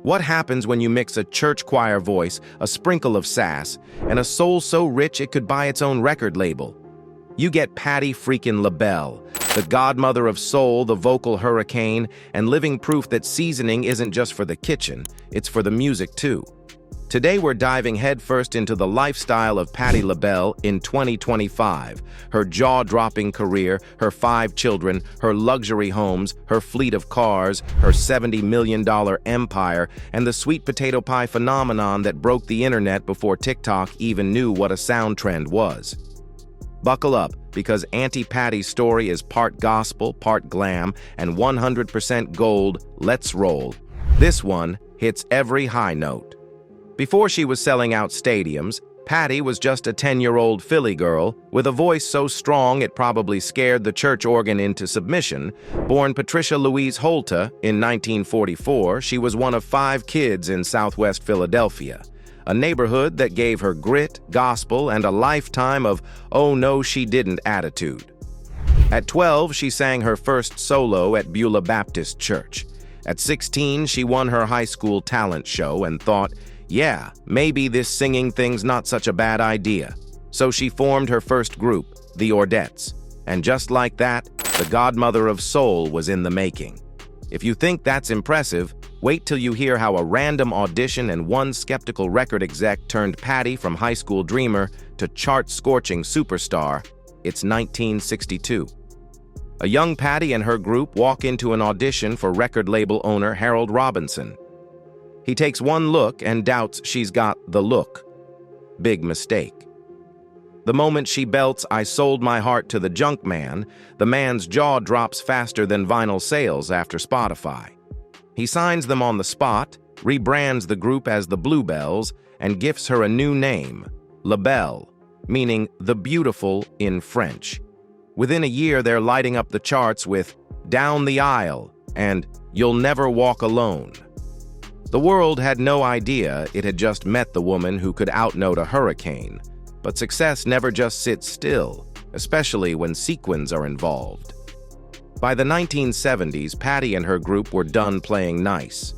What happens when you mix a church choir voice, a sprinkle of sass, and a soul so rich it could buy its own record label? You get Patti freaking LaBelle, the godmother of soul, the vocal hurricane, and living proof that seasoning isn't just for the kitchen, it's for the music too. Today we're diving headfirst into the lifestyle of Patti LaBelle in 2025, her jaw-dropping career, her 5 children, her luxury homes, her fleet of cars, her $70 million empire, and the sweet potato pie phenomenon that broke the internet before TikTok even knew what a sound trend was. Buckle up, because Auntie Patti's story is part gospel, part glam, and 100% gold. Let's roll. This one hits every high note. Before she was selling out stadiums, Patti was just a 10-year-old Philly girl with a voice so strong it probably scared the church organ into submission. Born Patricia Louise Holta in 1944, she was one of 5 kids in Southwest Philadelphia, a neighborhood that gave her grit, gospel, and a lifetime of "oh no she didn't" attitude. At 12, she sang her first solo at Beulah Baptist Church. At 16, she won her high school talent show and thought, yeah, maybe this singing thing's not such a bad idea. So she formed her first group, the Ordettes. And just like that, the Godmother of Soul was in the making. If you think that's impressive, wait till you hear how a random audition and one skeptical record exec turned Patti from high school dreamer to chart-scorching superstar. It's 1962. A young Patti and her group walk into an audition for record label owner Harold Robinson. He takes one look and doubts she's got the look. Big mistake. The moment she belts "I sold my heart to the junk man," the man's jaw drops faster than vinyl sales after Spotify. He signs them on the spot, rebrands the group as the Bluebells, and gifts her a new name, LaBelle, meaning the beautiful in French. Within a year, they're lighting up the charts with "Down the Aisle" and "You'll Never Walk Alone." The world had no idea it had just met the woman who could outnote a hurricane. But success never just sits still, especially when sequins are involved. By the 1970s, Patti and her group were done playing nice.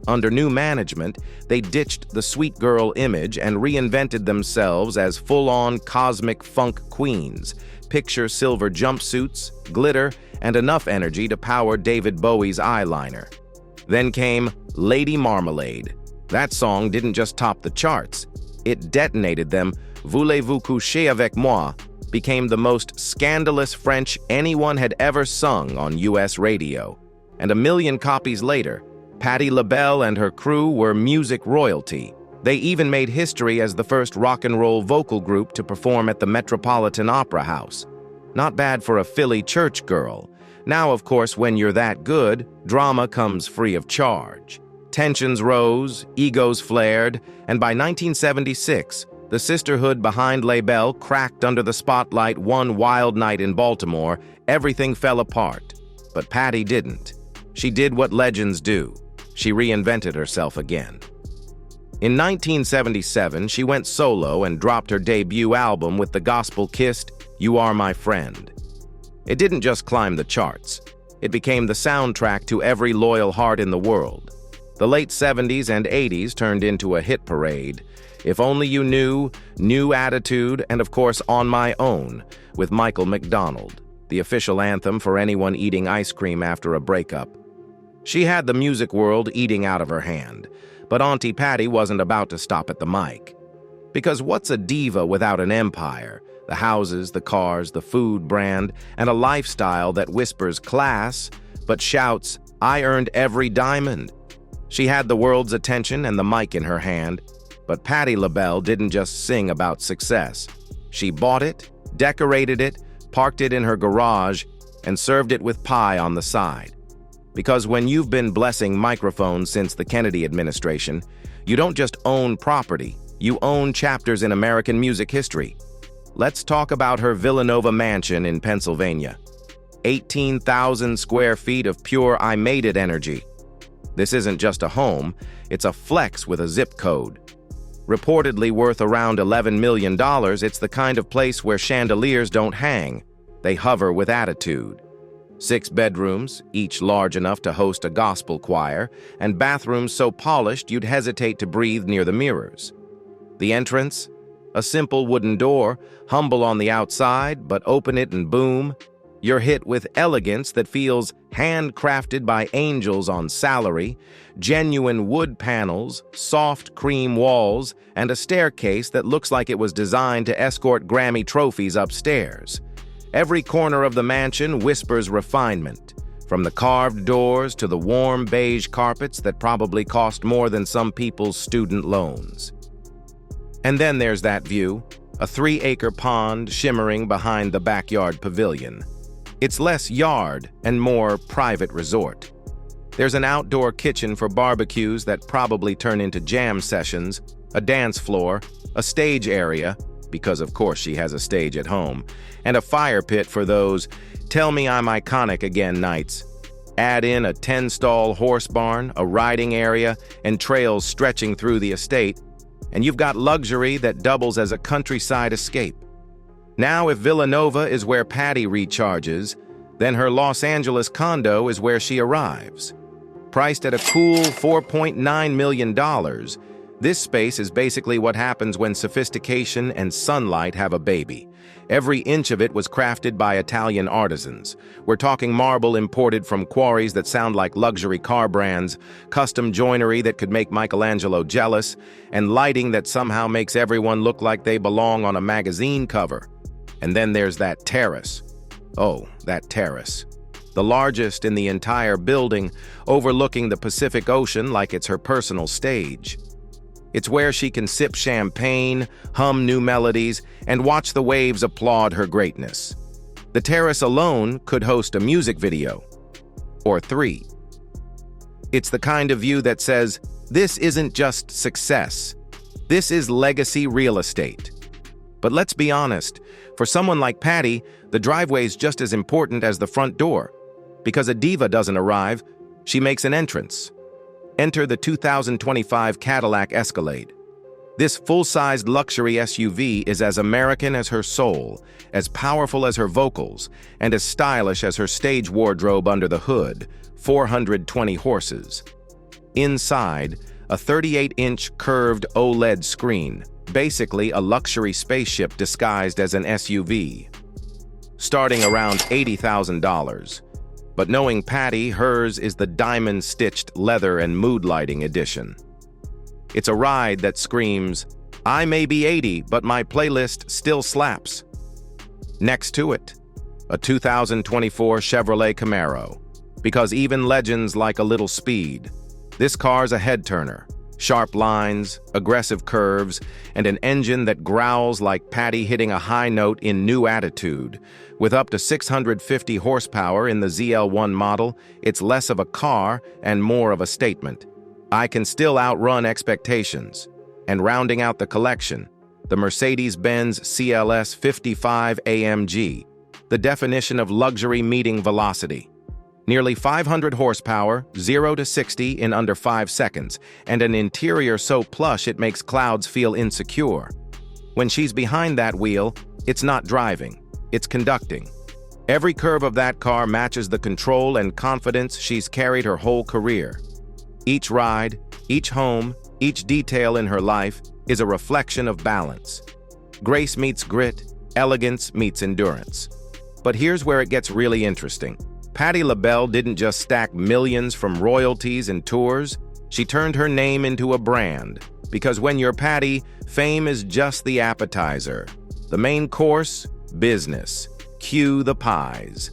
Under new management, they ditched the sweet girl image and reinvented themselves as full-on cosmic funk queens. Picture silver jumpsuits, glitter, and enough energy to power David Bowie's eyeliner. Then came Lady Marmalade. That song didn't just top the charts, it detonated them. Voulez-vous coucher avec moi became the most scandalous French anyone had ever sung on US radio. And a million copies later, Patti LaBelle and her crew were music royalty. They even made history as the first rock and roll vocal group to perform at the Metropolitan Opera House. Not bad for a Philly church girl. Now, of course, when you're that good, drama comes free of charge. Tensions rose, egos flared, and by 1976, the sisterhood behind LaBelle cracked under the spotlight. One wild night in Baltimore, everything fell apart. But Patti didn't. She did what legends do. She reinvented herself again. In 1977, she went solo and dropped her debut album with the gospel-kissed "You Are My Friend." It didn't just climb the charts. It became the soundtrack to every loyal heart in the world. The late 70s and 80s turned into a hit parade. If Only You Knew, New Attitude, and of course On My Own, with Michael McDonald, the official anthem for anyone eating ice cream after a breakup. She had the music world eating out of her hand, but Auntie Patti wasn't about to stop at the mic. Because what's a diva without an empire? The houses, the cars, the food brand, and a lifestyle that whispers class, but shouts, "I earned every diamond." She had the world's attention and the mic in her hand, but Patti LaBelle didn't just sing about success. She bought it, decorated it, parked it in her garage, and served it with pie on the side. Because when you've been blessing microphones since the Kennedy administration, you don't just own property, you own chapters in American music history. Let's talk about her Villanova mansion in Pennsylvania. 18,000 square feet of pure "I made it" energy. This isn't just a home, it's a flex with a zip code. Reportedly worth around $11 million, it's the kind of place where chandeliers don't hang, they hover with attitude. 6 bedrooms, each large enough to host a gospel choir, and bathrooms so polished you'd hesitate to breathe near the mirrors. The entrance? A simple wooden door, humble on the outside, but open it and boom, you're hit with elegance that feels handcrafted by angels on salary, genuine wood panels, soft cream walls, and a staircase that looks like it was designed to escort Grammy trophies upstairs. Every corner of the mansion whispers refinement, from the carved doors to the warm beige carpets that probably cost more than some people's student loans. And then there's that view, a 3-acre pond shimmering behind the backyard pavilion. It's less yard and more private resort. There's an outdoor kitchen for barbecues that probably turn into jam sessions, a dance floor, a stage area, because of course she has a stage at home, and a fire pit for those "tell me I'm iconic again" nights. Add in a 10-stall horse barn, a riding area, and trails stretching through the estate, and you've got luxury that doubles as a countryside escape. Now, if Villanova is where Patti recharges, then her Los Angeles condo is where she arrives. Priced at a cool $4.9 million, this space is basically what happens when sophistication and sunlight have a baby. Every inch of it was crafted by Italian artisans. We're talking marble imported from quarries that sound like luxury car brands, custom joinery that could make Michelangelo jealous, and lighting that somehow makes everyone look like they belong on a magazine cover. And then there's that terrace. Oh, that terrace. The largest in the entire building, overlooking the Pacific Ocean like it's her personal stage. It's where she can sip champagne, hum new melodies, and watch the waves applaud her greatness. The terrace alone could host a music video. Or 3. It's the kind of view that says, this isn't just success. This is legacy real estate. But let's be honest, for someone like Patti, the driveway's just as important as the front door. Because a diva doesn't arrive, she makes an entrance. Enter the 2025 Cadillac Escalade. This full-sized luxury SUV is as American as her soul, as powerful as her vocals, and as stylish as her stage wardrobe under the hood, 420 horses. Inside, a 38-inch curved OLED screen, basically a luxury spaceship disguised as an SUV. Starting around $80,000. But knowing Patti, hers is the diamond-stitched leather and mood lighting edition. It's a ride that screams, I may be 80, but my playlist still slaps. Next to it, a 2024 Chevrolet Camaro. Because even legends like a little speed. This car's a head-turner. Sharp lines, aggressive curves, and an engine that growls like Patti hitting a high note in new attitude. With up to 650 horsepower in the ZL1 model, it's less of a car and more of a statement. I can still outrun expectations. And rounding out the collection, the Mercedes-Benz CLS 55 AMG, the definition of luxury meeting velocity. Nearly 500 horsepower, 0 to 60 in under 5 seconds, and an interior so plush it makes clouds feel insecure. When she's behind that wheel, it's not driving, it's conducting. Every curve of that car matches the control and confidence she's carried her whole career. Each ride, each home, each detail in her life is a reflection of balance. Grace meets grit, elegance meets endurance. But here's where it gets really interesting. Patti LaBelle didn't just stack millions from royalties and tours, she turned her name into a brand. Because when you're Patti, fame is just the appetizer. The main course, business. Cue the pies.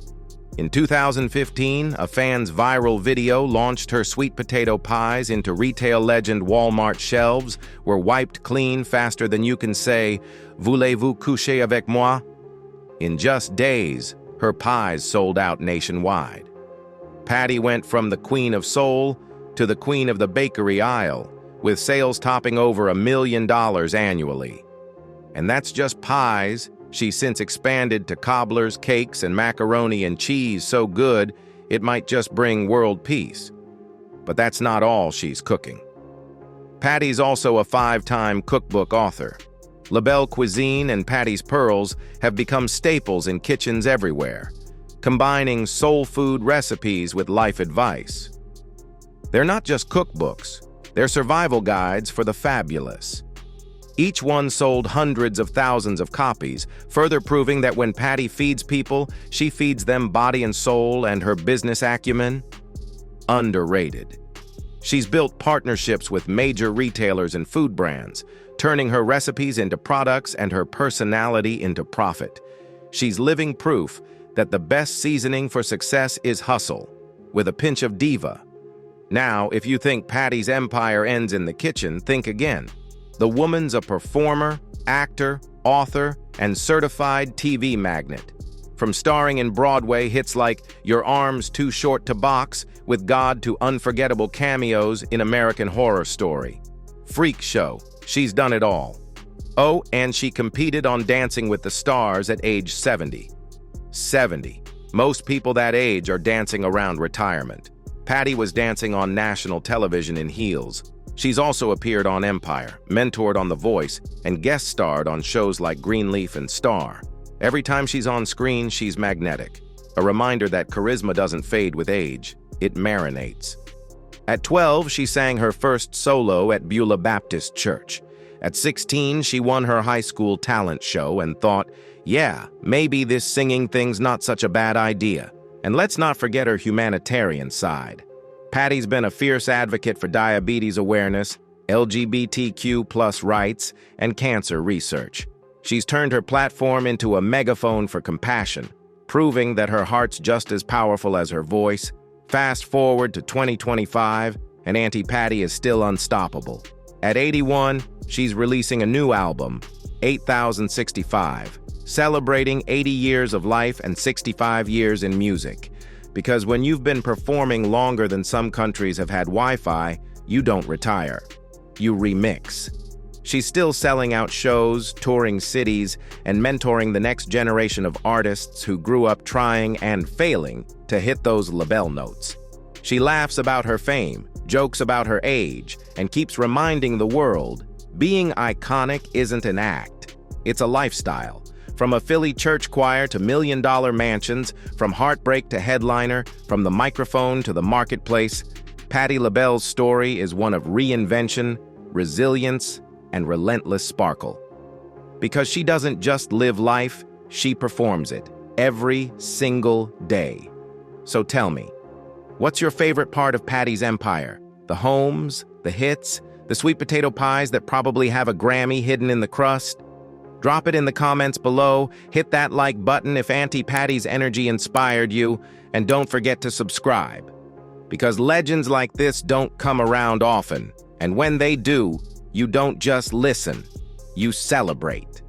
In 2015, a fan's viral video launched her sweet potato pies into retail legend Walmart shelves, were wiped clean faster than you can say, "Voulez-vous coucher avec moi?" In just days, her pies sold out nationwide. Patti went from the Queen of Soul to the Queen of the Bakery aisle, with sales topping over $1 million annually. And that's just pies. She's since expanded to cobblers, cakes, and macaroni and cheese so good it might just bring world peace. But that's not all she's cooking. Patti's also a 5-time cookbook author. LaBelle Cuisine and Patti's Pearls have become staples in kitchens everywhere. combining soul food recipes with life advice. They're not just cookbooks, they're survival guides for the fabulous. Each one sold hundreds of thousands of copies, further proving that when Patti feeds people, she feeds them body and soul, and her business acumen? Underrated. She's built partnerships with major retailers and food brands, turning her recipes into products and her personality into profit. She's living proof that the best seasoning for success is hustle, with a pinch of diva. Now, if you think Patti's empire ends in the kitchen, think again. The woman's a performer, actor, author, and certified TV magnate. From starring in Broadway hits like Your Arms Too Short to Box with God to unforgettable cameos in American Horror Story. Freak show, she's done it all. Oh, and she competed on Dancing with the Stars at age 70. 70. Most people that age are dancing around retirement. Patti was dancing on national television in heels. She's also appeared on Empire, mentored on The Voice, and guest starred on shows like Greenleaf and Star. Every time she's on screen, she's magnetic. A reminder that charisma doesn't fade with age, it marinates. At 12, she sang her first solo at Beulah Baptist Church. At 16, she won her high school talent show and thought, yeah, maybe this singing thing's not such a bad idea. And let's not forget her humanitarian side. Patti's been a fierce advocate for diabetes awareness, LGBTQ+ rights, and cancer research. She's turned her platform into a megaphone for compassion, proving that her heart's just as powerful as her voice. Fast forward to 2025, and Auntie Patti is still unstoppable. At 81, she's releasing a new album, 8065, celebrating 80 years of life and 65 years in music. Because when you've been performing longer than some countries have had Wi-Fi, you don't retire. You remix. She's still selling out shows, touring cities, and mentoring the next generation of artists who grew up trying and failing to hit those LaBelle notes. She laughs about her fame, jokes about her age, and keeps reminding the world, being iconic isn't an act, it's a lifestyle. From a Philly church choir to million-dollar mansions, from heartbreak to headliner, from the microphone to the marketplace, Patti LaBelle's story is one of reinvention, resilience, and relentless sparkle. Because she doesn't just live life, she performs it every single day. So tell me, what's your favorite part of Patti's empire? The homes, the hits, the sweet potato pies that probably have a Grammy hidden in the crust? Drop it in the comments below, hit that like button if Auntie Patti's energy inspired you, and don't forget to subscribe. Because legends like this don't come around often, and when they do, you don't just listen, you celebrate.